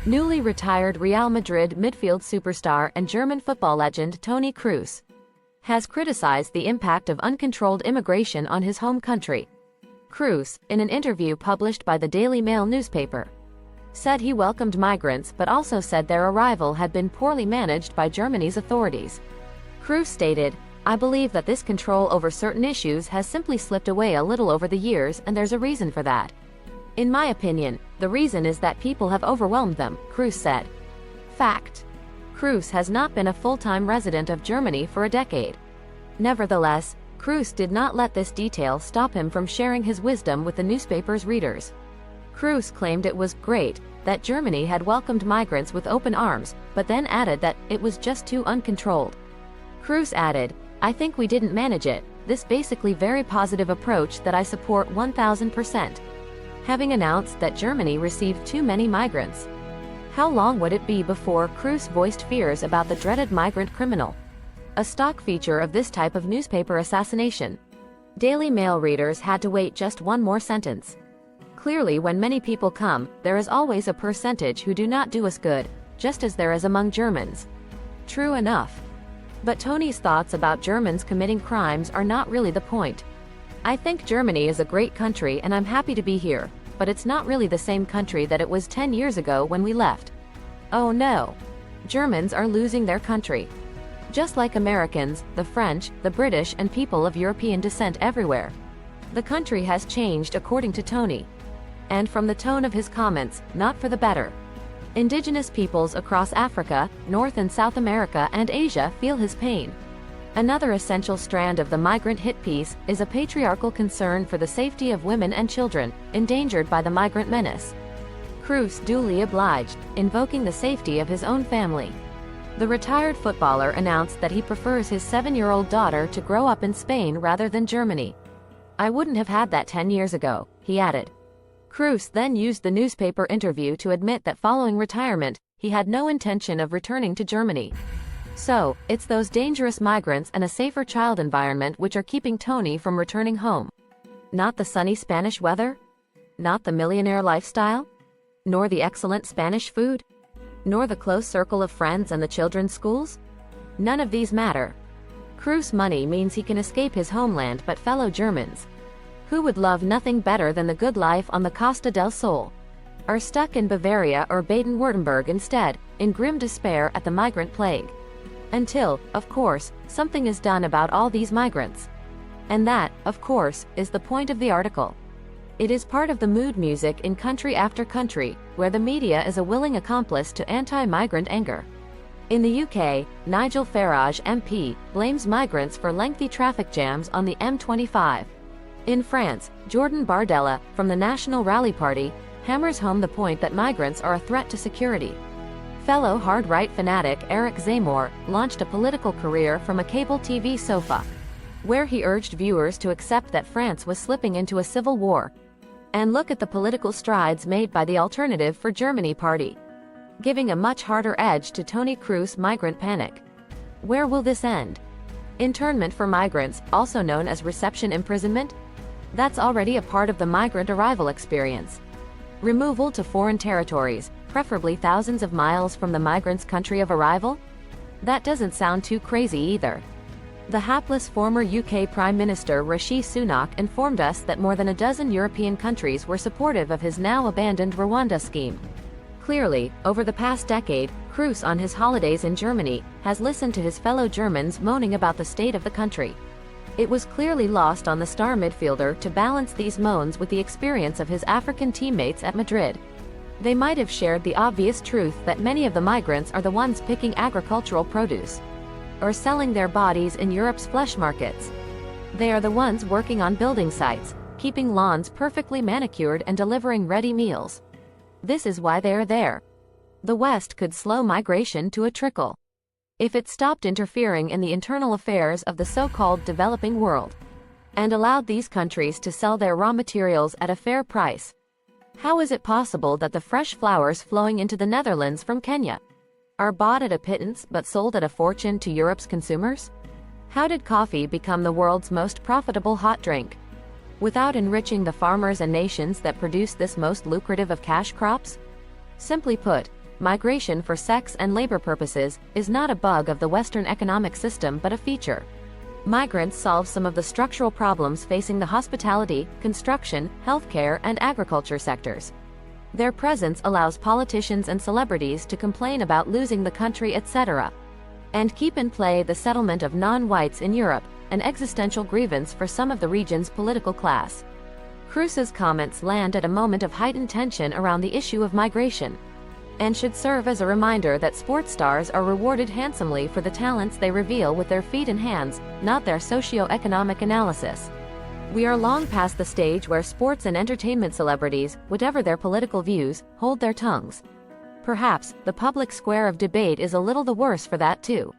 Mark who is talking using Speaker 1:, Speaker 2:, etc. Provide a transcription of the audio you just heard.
Speaker 1: Newly retired Real Madrid midfield superstar and German football legend Tony Kroos has criticized the impact of uncontrolled immigration on his home country. Kroos, in an interview published by the Daily Mail newspaper, said he welcomed migrants but also said their arrival had been poorly managed by Germany's authorities. Kroos stated, "I believe that this control over certain issues has simply slipped away a little over the years, and there's a reason for that. In my opinion, the reason is that people have overwhelmed them," Kroos said. Fact: Kroos has not been a full-time resident of Germany for a decade. Nevertheless, Kroos did not let this detail stop him from sharing his wisdom with the newspaper's readers. Kroos claimed it was great that Germany had welcomed migrants with open arms, but then added that it was just too uncontrolled. Kroos added, "I think we didn't manage it, this basically very positive approach that I support 1000%. Having announced that Germany received too many migrants. How long would it be before Kroos voiced fears about the dreaded migrant criminal? A stock feature of this type of newspaper assassination. Daily Mail readers had to wait just one more sentence. Clearly, when many people come, there is always a percentage who do not do us good, just as there is among Germans. True enough. But Tony's thoughts about Germans committing crimes are not really the point. I think Germany is a great country and I'm happy to be here, but it's not really the same country that it was 10 years ago when we left. Oh no. Germans are losing their country. Just like Americans, the French, the British and people of European descent everywhere. The country has changed according to Tony. And from the tone of his comments, not for the better. Indigenous peoples across Africa, North and South America and Asia feel his pain. Another essential strand of the migrant hit piece is a patriarchal concern for the safety of women and children, endangered by the migrant menace. Kroos duly obliged, invoking the safety of his own family. The retired footballer announced that he prefers his 7-year-old daughter to grow up in Spain rather than Germany. "I wouldn't have had that 10 years ago," he added. Kroos then used the newspaper interview to admit that following retirement, he had no intention of returning to Germany. So, it's those dangerous migrants and a safer child environment which are keeping Tony from returning home. Not the sunny Spanish weather? Not the millionaire lifestyle? Nor the excellent Spanish food? Nor the close circle of friends and the children's schools? None of these matter. Kroos' money means he can escape his homeland, but fellow Germans, who would love nothing better than the good life on the Costa del Sol, are stuck in Bavaria or Baden-Württemberg instead, in grim despair at the migrant plague. Until, of course, something is done about all these migrants. And that, of course, is the point of the article. It is part of the mood music in country after country, where the media is a willing accomplice to anti-migrant anger. In the UK, Nigel Farage MP blames migrants for lengthy traffic jams on the M25. In France, Jordan Bardella, from the National Rally Party, hammers home the point that migrants are a threat to security. Fellow hard-right fanatic Eric Zemmour launched a political career from a cable TV sofa, where he urged viewers to accept that France was slipping into a civil war. And look at the political strides made by the Alternative for Germany party, giving a much harder edge to Tony Kroos' migrant panic. Where will this end? Internment for migrants, also known as reception imprisonment? That's already a part of the migrant arrival experience. Removal to foreign territories, preferably thousands of miles from the migrant's country of arrival? That doesn't sound too crazy either. The hapless former UK Prime Minister Rishi Sunak informed us that more than a dozen European countries were supportive of his now abandoned Rwanda scheme. Clearly, over the past decade, Kroos on his holidays in Germany has listened to his fellow Germans moaning about the state of the country. It was clearly lost on the star midfielder to balance these moans with the experience of his African teammates at Madrid. They might have shared the obvious truth that many of the migrants are the ones picking agricultural produce, or selling their bodies in Europe's flesh markets. They are the ones working on building sites, keeping lawns perfectly manicured and delivering ready meals. This is why they are there. The West could slow migration to a trickle if it stopped interfering in the internal affairs of the so-called developing world, and allowed these countries to sell their raw materials at a fair price. How is it possible that the fresh flowers flowing into the Netherlands from Kenya are bought at a pittance but sold at a fortune to Europe's consumers? How did coffee become the world's most profitable hot drink, without enriching the farmers and nations that produce this most lucrative of cash crops? Simply put, migration for sex and labor purposes is not a bug of the Western economic system but a feature. Migrants solve some of the structural problems facing the hospitality, construction, healthcare, and agriculture sectors. Their presence allows politicians and celebrities to complain about losing the country, etc., and keep in play the settlement of non-whites in Europe, an existential grievance for some of the region's political class. Kroos's comments land at a moment of heightened tension around the issue of migration, and should serve as a reminder that sports stars are rewarded handsomely for the talents they reveal with their feet and hands, not their socio-economic analysis. We are long past the stage where sports and entertainment celebrities, whatever their political views, hold their tongues. Perhaps the public square of debate is a little the worse for that too.